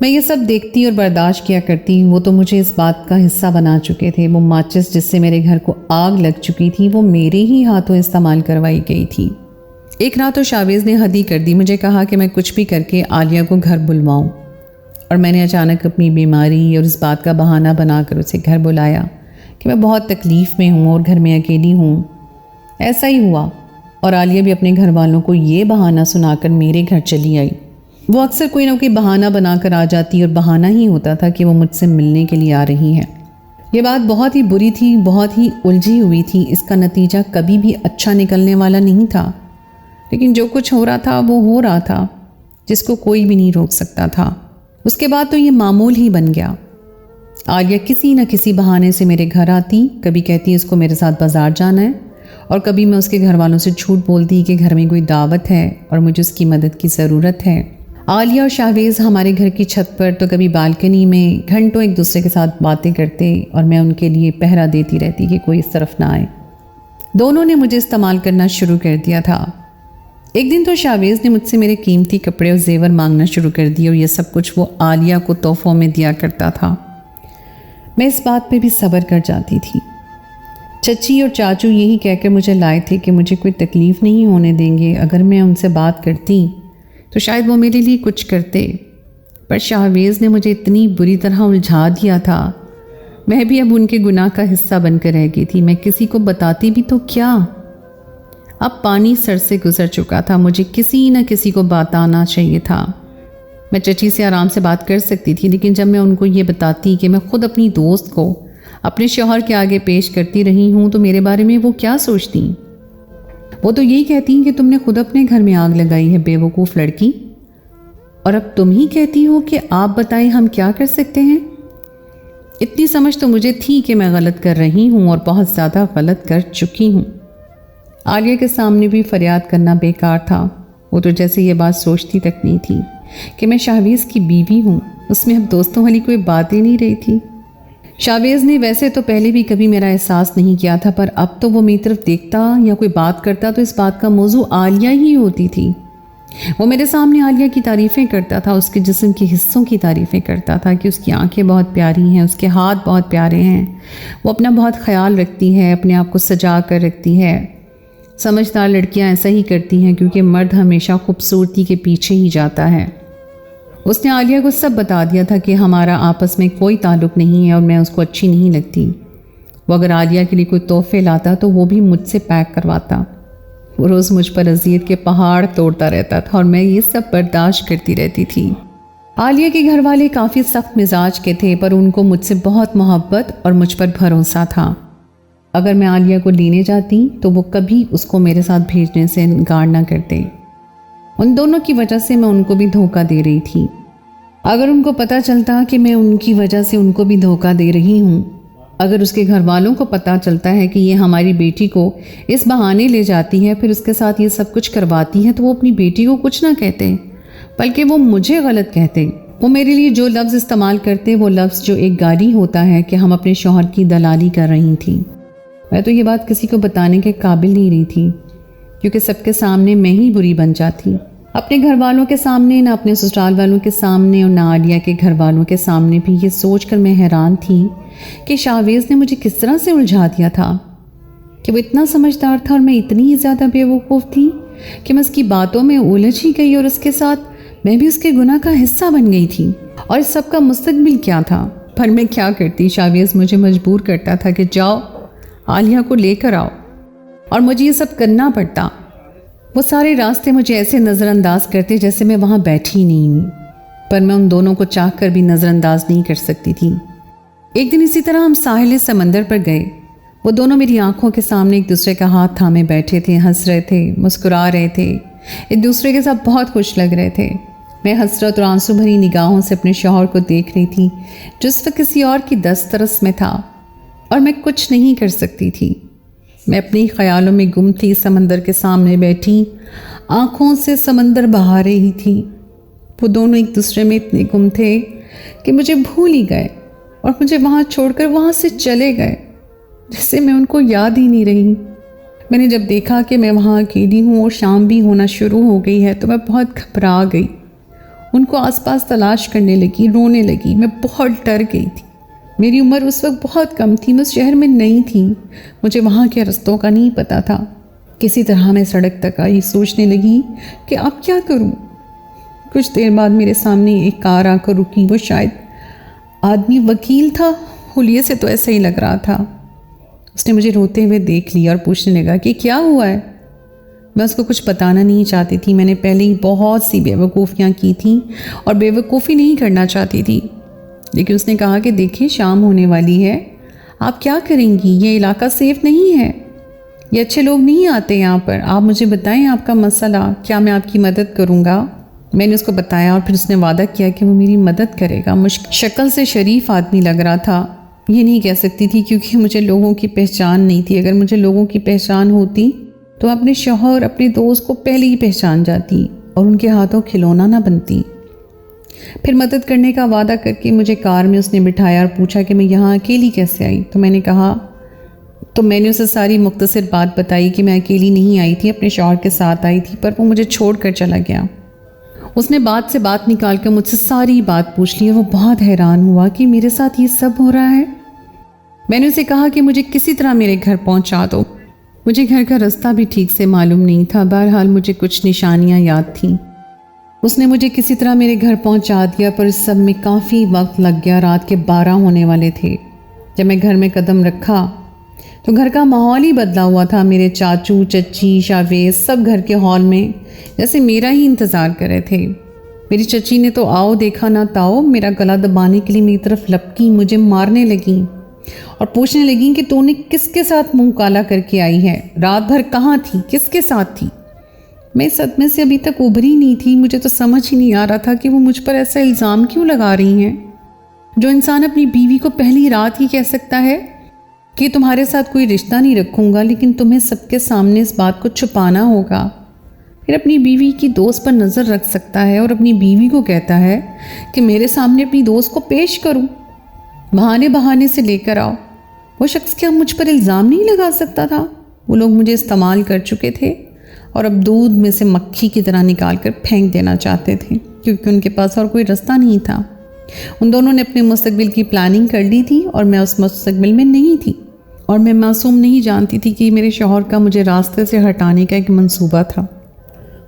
میں یہ سب دیکھتی اور برداشت کیا کرتی، وہ تو مجھے اس بات کا حصہ بنا چکے تھے۔ وہ ماچس جس سے میرے گھر کو آگ لگ چکی تھی وہ میرے ہی ہاتھوں استعمال کروائی گئی تھی۔ ایک رات تو شاویز نے حد ہی کر دی، مجھے کہا کہ میں کچھ بھی کر کے عالیہ کو گھر بلواؤں، اور میں نے اچانک اپنی بیماری اور اس بات کا بہانہ بنا کر اسے گھر بلایا کہ میں بہت تکلیف میں ہوں اور گھر میں اکیلی ہوں۔ ایسا ہی ہوا، اور عالیہ بھی اپنے گھر والوں کو یہ بہانہ سنا کر میرے گھر چلی آئی۔ وہ اکثر کوئی نہ کوئی بہانہ بنا کر آ جاتی اور بہانہ ہی ہوتا تھا کہ وہ مجھ سے ملنے کے لیے آ رہی ہے۔ یہ بات بہت ہی بری تھی، بہت ہی الجھی ہوئی تھی، اس کا نتیجہ کبھی بھی اچھا نکلنے والا نہیں تھا، لیکن جو کچھ ہو رہا تھا وہ ہو رہا تھا، جس کو کوئی بھی نہیں روک سکتا تھا۔ اس کے بعد تو یہ معمول ہی بن گیا۔ عالیہ کسی نہ کسی بہانے سے میرے گھر آتی، کبھی کہتی اس کو میرے ساتھ بازار جانا ہے، اور کبھی میں اس کے گھر والوں سے جھوٹ بولتی کہ گھر میں کوئی دعوت ہے اور مجھے اس کی مدد کی ضرورت ہے۔ عالیہ اور شاویز ہمارے گھر کی چھت پر تو کبھی بالکنی میں گھنٹوں ایک دوسرے کے ساتھ باتیں کرتے، اور میں ان کے لیے پہرا دیتی رہتی کہ کوئی اس طرف نہ آئے۔ دونوں نے مجھے استعمال کرنا شروع کر دیا تھا۔ ایک دن تو شاویز نے مجھ سے میرے قیمتی کپڑے اور زیور مانگنا شروع کر دیے، اور یہ سب کچھ وہ عالیہ کو تحفوں میں دیا کرتا تھا۔ میں اس بات پہ بھی صبر کر جاتی تھی۔ چچی اور چاچو یہی کہہ کر مجھے لائے تھے کہ مجھے کوئی تکلیف نہیں ہونے دیں گے، اگر میں ان سے بات کرتی تو شاید وہ میرے لیے کچھ کرتے، پر شاویز نے مجھے اتنی بری طرح الجھا دیا تھا، میں بھی اب ان کے گناہ کا حصہ بن کر رہ گئی تھی۔ میں کسی کو بتاتی بھی تو کیا؟ اب پانی سر سے گزر چکا تھا، مجھے کسی نہ کسی کو بتانا چاہیے تھا۔ میں چچی سے آرام سے بات کر سکتی تھی، لیکن جب میں ان کو یہ بتاتی کہ میں خود اپنی دوست کو اپنے شوہر کے آگے پیش کرتی رہی ہوں تو میرے بارے میں وہ کیا سوچتی؟ وہ تو یہی کہتی کہ تم نے خود اپنے گھر میں آگ لگائی ہے، بے وقوف لڑکی، اور اب تم ہی کہتی ہو کہ آپ بتائیں ہم کیا کر سکتے ہیں۔ اتنی سمجھ تو مجھے تھی کہ میں غلط کر رہی ہوں اور بہت زیادہ غلط کر چکی ہوں۔ عالیہ کے سامنے بھی فریاد کرنا بیکار تھا، وہ تو جیسے یہ بات سوچتی تک نہیں تھی کہ میں شاویز کی بیوی ہوں، اس میں اب دوستوں والی کوئی بات ہی نہیں رہی تھی۔ شاویز نے ویسے تو پہلے بھی کبھی میرا احساس نہیں کیا تھا، پر اب تو وہ میری طرف دیکھتا یا کوئی بات کرتا تو اس بات کا موضوع عالیہ ہی ہوتی تھی۔ وہ میرے سامنے عالیہ کی تعریفیں کرتا تھا، اس کے جسم کے حصوں کی تعریفیں کرتا تھا کہ اس کی آنکھیں بہت پیاری ہیں، اس کے ہاتھ بہت پیارے ہیں، وہ اپنا بہت خیال رکھتی ہے، اپنے آپ کو سجا کر رکھتی ہے۔ سمجھدار لڑکیاں ایسا ہی کرتی ہیں کیونکہ مرد ہمیشہ خوبصورتی کے پیچھے ہی جاتا ہے۔ اس نے عالیہ کو سب بتا دیا تھا کہ ہمارا آپس میں کوئی تعلق نہیں ہے اور میں اس کو اچھی نہیں لگتی۔ وہ اگر عالیہ کے لیے کوئی تحفے لاتا تو وہ بھی مجھ سے پیک کرواتا۔ وہ روز مجھ پر اذیت کے پہاڑ توڑتا رہتا تھا اور میں یہ سب برداشت کرتی رہتی تھی۔ عالیہ کے گھر والے کافی سخت مزاج کے تھے، پر ان کو مجھ سے بہت محبت اور مجھ پر بھروسہ تھا۔ اگر میں عالیہ کو لینے جاتی تو وہ کبھی اس کو میرے ساتھ بھیجنے سے انکار نہ کرتے۔ ان دونوں کی وجہ سے میں ان کو بھی دھوکہ دے رہی تھی۔ اگر ان کو پتہ چلتا کہ میں ان کی وجہ سے ان کو بھی دھوکہ دے رہی ہوں، اگر اس کے گھر والوں کو پتہ چلتا ہے کہ یہ ہماری بیٹی کو اس بہانے لے جاتی ہے پھر اس کے ساتھ یہ سب کچھ کرواتی ہے، تو وہ اپنی بیٹی کو کچھ نہ کہتے بلکہ وہ مجھے غلط کہتے۔ وہ میرے لیے جو لفظ استعمال کرتے وہ لفظ جو ایک گالی ہوتا ہے کہ ہم اپنے شوہر کی دلالی کر رہی تھیں۔ میں تو یہ بات کسی کو بتانے کے قابل نہیں رہی تھی، کیونکہ سب کے سامنے میں ہی بری بن جاتی، اپنے گھر والوں کے سامنے، نہ اپنے سسرال والوں کے سامنے اور نہ عالیہ کے گھر والوں کے سامنے بھی۔ یہ سوچ کر میں حیران تھی کہ شاویز نے مجھے کس طرح سے الجھا دیا تھا، کہ وہ اتنا سمجھدار تھا اور میں اتنی ہی زیادہ بے وقوف تھی کہ میں اس کی باتوں میں الجھ ہی گئی، اور اس کے ساتھ میں بھی اس کے گناہ کا حصہ بن گئی تھی۔ اور اس سب کا مستقبل کیا تھا؟ پر میں کیا کرتی؟ شاویز مجھے مجبور کرتا تھا کہ جاؤ عالیہ کو لے کر آؤ، اور مجھے یہ سب کرنا پڑتا۔ وہ سارے راستے مجھے ایسے نظر انداز کرتے جیسے میں وہاں بیٹھی نہیں ہوں، پر میں ان دونوں کو چاہ کر بھی نظر انداز نہیں کر سکتی تھی۔ ایک دن اسی طرح ہم ساحل سمندر پر گئے۔ وہ دونوں میری آنکھوں کے سامنے ایک دوسرے کا ہاتھ تھامے بیٹھے تھے، ہنس رہے تھے، مسکرا رہے تھے، ایک دوسرے کے ساتھ بہت خوش لگ رہے تھے۔ میں حسرت اور آنسو بھری نگاہوں سے اپنے شوہر کو دیکھ رہی تھی جو اس وقت کسی اور کی دسترس میں تھا، اور میں کچھ نہیں کر سکتی تھی۔ میں اپنی خیالوں میں گم تھی، سمندر کے سامنے بیٹھی آنکھوں سے سمندر بہا رہی تھی۔ وہ دونوں ایک دوسرے میں اتنے گم تھے کہ مجھے بھول ہی گئے اور مجھے وہاں چھوڑ کر وہاں سے چلے گئے، جیسے میں ان کو یاد ہی نہیں رہی۔ میں نے جب دیکھا کہ میں وہاں اکیلی ہوں اور شام بھی ہونا شروع ہو گئی ہے تو میں بہت گھبرا گئی ان کو آس پاس تلاش کرنے لگی، رونے لگی۔ میں بہت ڈر گئی تھی۔ میری عمر اس وقت بہت کم تھی، میں اس شہر میں نئی تھی، مجھے وہاں کے رستوں کا نہیں پتہ تھا۔ کسی طرح میں سڑک تک آئی، سوچنے لگی کہ اب کیا کروں۔ کچھ دیر بعد میرے سامنے ایک کار آ کر رکی۔ وہ شاید آدمی وکیل تھا، حلیے سے تو ایسا ہی لگ رہا تھا۔ اس نے مجھے روتے ہوئے دیکھ لیا اور پوچھنے لگا کہ کیا ہوا ہے۔ میں اس کو کچھ بتانا نہیں چاہتی تھی، میں نے پہلے ہی بہت سی بیوقوفیاں کی تھیں اور بیوقوفی نہیں کرنا چاہتی تھی، لیکن اس نے کہا کہ دیکھیں شام ہونے والی ہے، آپ کیا کریں گی؟ یہ علاقہ سیف نہیں ہے، یہ اچھے لوگ نہیں آتے یہاں پر، آپ مجھے بتائیں آپ کا مسئلہ کیا، میں آپ کی مدد کروں گا۔ میں نے اس کو بتایا اور پھر اس نے وعدہ کیا کہ وہ میری مدد کرے گا۔ شکل سے شریف آدمی لگ رہا تھا، یہ نہیں کہہ سکتی تھی کیونکہ مجھے لوگوں کی پہچان نہیں تھی۔ اگر مجھے لوگوں کی پہچان ہوتی تو اپنے شوہر اپنے دوست کو پہلے ہی پہچان جاتی اور ان کے ہاتھوں کھلونا نہ بنتی۔ پھر مدد کرنے کا وعدہ کر کے مجھے کار میں اس نے بٹھایا اور پوچھا کہ میں یہاں اکیلی کیسے آئی۔ تو میں نے اسے ساری مختصر بات بتائی کہ میں اکیلی نہیں آئی تھی، اپنے شوہر کے ساتھ آئی تھی، پر وہ مجھے چھوڑ کر چلا گیا۔ اس نے بات سے بات نکال کر مجھ سے ساری بات پوچھ لی۔ وہ بہت حیران ہوا کہ میرے ساتھ یہ سب ہو رہا ہے۔ میں نے اسے کہا کہ مجھے کسی طرح میرے گھر پہنچا دو۔ مجھے گھر کا رستہ بھی ٹھیک سے معلوم نہیں تھا، بہرحال مجھے کچھ نشانیاں یاد تھیں۔ اس نے مجھے کسی طرح میرے گھر پہنچا دیا، پر اس سب میں کافی وقت لگ گیا۔ رات کے 12 ہونے والے تھے۔ جب میں گھر میں قدم رکھا تو گھر کا ماحول ہی بدلا ہوا تھا۔ میرے چاچو، چچی، شاویز سب گھر کے ہال میں جیسے میرا ہی انتظار کر رہے تھے۔ میری چچی نے تو آؤ دیکھا نہ تاؤ، میرا گلا دبانے کے لیے میری طرف لپکی، مجھے مارنے لگیں اور پوچھنے لگیں کہ تو نے کس کے ساتھ منہ کالا کر کے آئی ہے، رات بھر کہاں تھی، کس کے ساتھ تھی۔ میں صدمے سے ابھی تک ابھری نہیں تھی، مجھے تو سمجھ ہی نہیں آ رہا تھا کہ وہ مجھ پر ایسا الزام کیوں لگا رہی ہیں۔ جو انسان اپنی بیوی کو پہلی رات ہی کہہ سکتا ہے کہ تمہارے ساتھ کوئی رشتہ نہیں رکھوں گا، لیکن تمہیں سب کے سامنے اس بات کو چھپانا ہوگا، پھر اپنی بیوی کی دوست پر نظر رکھ سکتا ہے اور اپنی بیوی کو کہتا ہے کہ میرے سامنے اپنی دوست کو پیش کروں، بہانے سے لے کر آؤ۔ وہ شخص کیا مجھ پر الزام نہیں لگا سکتا تھا؟ وہ لوگ مجھے استعمال کر چکے تھے اور اب دودھ میں سے مکھی کی طرح نکال کر پھینک دینا چاہتے تھے، کیونکہ ان کے پاس اور کوئی رستہ نہیں تھا۔ ان دونوں نے اپنے مستقبل کی پلاننگ کر لی تھی اور میں اس مستقبل میں نہیں تھی، اور میں معصوم نہیں جانتی تھی کہ میرے شوہر کا مجھے راستے سے ہٹانے کا ایک منصوبہ تھا۔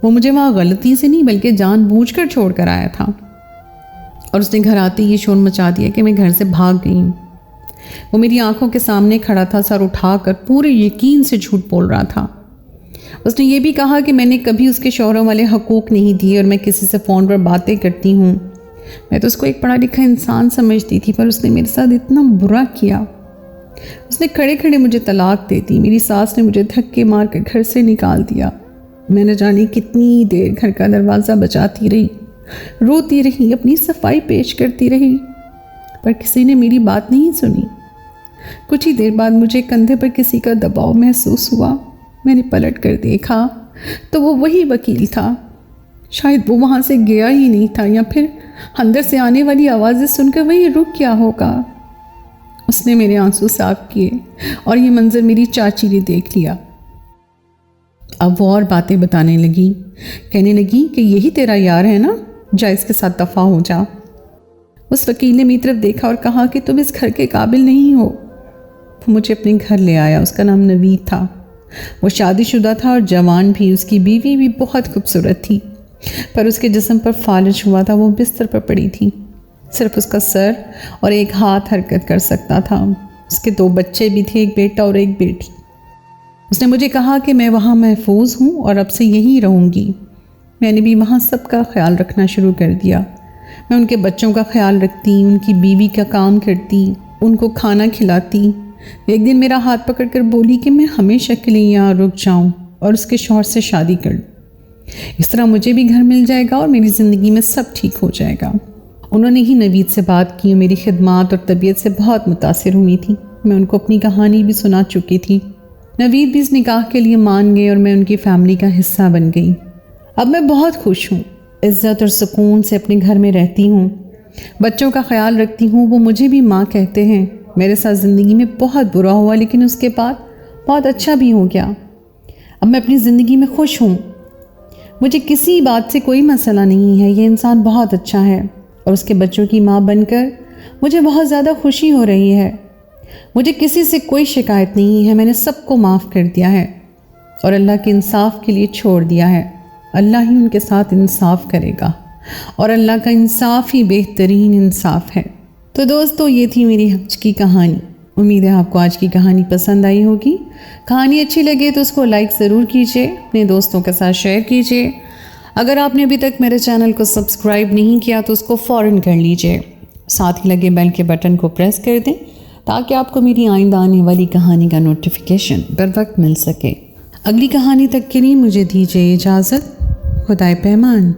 وہ مجھے وہاں غلطی سے نہیں بلکہ جان بوجھ کر چھوڑ کر آیا تھا، اور اس نے گھر آتے یہ شور مچا دیا کہ میں گھر سے بھاگ گئی ہوں۔ وہ میری آنکھوں کے سامنے کھڑا تھا، سر اٹھا کر پورے یقین سے جھوٹ بول رہا تھا۔ اس نے یہ بھی کہا کہ میں نے کبھی اس کے شوہروں والے حقوق نہیں دیے اور میں کسی سے فون پر باتیں کرتی ہوں۔ میں تو اس کو ایک پڑھا لکھا انسان سمجھتی تھی، پر اس نے میرے ساتھ اتنا برا کیا۔ اس نے کھڑے کھڑے مجھے طلاق دے دی، میری ساس نے مجھے دھکے مار کر گھر سے نکال دیا۔ میں نے جانے کتنی دیر گھر کا دروازہ بجاتی رہی، روتی رہی، اپنی صفائی پیش کرتی رہی، پر کسی نے میری بات نہیں سنی۔ کچھ ہی دیر بعد مجھے کندھے پر کسی کا دباؤ محسوس ہوا۔ میں نے پلٹ کر دیکھا تو وہ وہی وکیل تھا۔ شاید وہ وہاں سے گیا ہی نہیں تھا، یا پھر اندر سے آنے والی آوازیں سن کر وہی رک گیا ہوگا۔ اس نے میرے آنسو صاف کیے اور یہ منظر میری چاچی نے دیکھ لیا۔ اب وہ اور باتیں بتانے لگی، کہنے لگی کہ یہی تیرا یار ہے نا، جا اس کے ساتھ دفع ہو جا۔ اس وکیل نے میری طرف دیکھا اور کہا کہ تم اس گھر کے قابل نہیں ہو۔ وہ مجھے اپنے گھر لے آیا۔ اس کا نام نوید تھا۔ وہ شادی شدہ تھا اور جوان بھی۔ اس کی بیوی بھی بہت خوبصورت تھی، پر اس کے جسم پر فالج ہوا تھا، وہ بستر پر پڑی تھی، صرف اس کا سر اور ایک ہاتھ حرکت کر سکتا تھا۔ اس کے 2 بچے بھی تھے، ایک بیٹا اور ایک بیٹی۔ اس نے مجھے کہا کہ میں وہاں محفوظ ہوں اور اب سے یہیں رہوں گی۔ میں نے بھی وہاں سب کا خیال رکھنا شروع کر دیا۔ میں ان کے بچوں کا خیال رکھتی، ان کی بیوی کا کام کرتی، ان کو کھانا کھلاتی۔ ایک دن میرا ہاتھ پکڑ کر بولی کہ میں ہمیشہ کے لیے یہاں رک جاؤں اور اس کے شوہر سے شادی کر لوں، اس طرح مجھے بھی گھر مل جائے گا اور میری زندگی میں سب ٹھیک ہو جائے گا۔ انہوں نے ہی نوید سے بات کی، میری خدمات اور طبیعت سے بہت متاثر ہوئی تھی۔ میں ان کو اپنی کہانی بھی سنا چکی تھی۔ نوید بھی اس نکاح کے لیے مان گئے اور میں ان کی فیملی کا حصہ بن گئی۔ اب میں بہت خوش ہوں، عزت اور سکون سے اپنے گھر میں رہتی ہوں، بچوں کا خیال رکھتی ہوں، وہ مجھے بھی ماں کہتے ہیں۔ میرے ساتھ زندگی میں بہت برا ہوا، لیکن اس کے بعد بہت اچھا بھی ہو گیا۔ اب میں اپنی زندگی میں خوش ہوں۔ مجھے کسی بات سے کوئی مسئلہ نہیں ہے، یہ انسان بہت اچھا ہے اور اس کے بچوں کی ماں بن کر مجھے بہت زیادہ خوشی ہو رہی ہے۔ مجھے کسی سے کوئی شکایت نہیں ہے، میں نے سب کو معاف کر دیا ہے اور اللہ کے انصاف کے لیے چھوڑ دیا ہے۔ اللہ ہی ان کے ساتھ انصاف کرے گا اور اللہ کا انصاف ہی بہترین انصاف ہے۔ تو دوستو، یہ تھی میری آج کی کہانی۔ امید ہے آپ کو آج کی کہانی پسند آئی ہوگی۔ کہانی اچھی لگے تو اس کو لائک ضرور کیجئے، اپنے دوستوں کے ساتھ شیئر کیجئے۔ اگر آپ نے ابھی تک میرے چینل کو سبسکرائب نہیں کیا تو اس کو فوراً کر لیجئے، ساتھ ہی لگے بیل کے بٹن کو پریس کر دیں تاکہ آپ کو میری آئندہ آنے والی کہانی کا نوٹیفیکیشن بر وقت مل سکے۔ اگلی کہانی تک کے لیے مجھے دیجئے اجازت۔ خدائے پیمان۔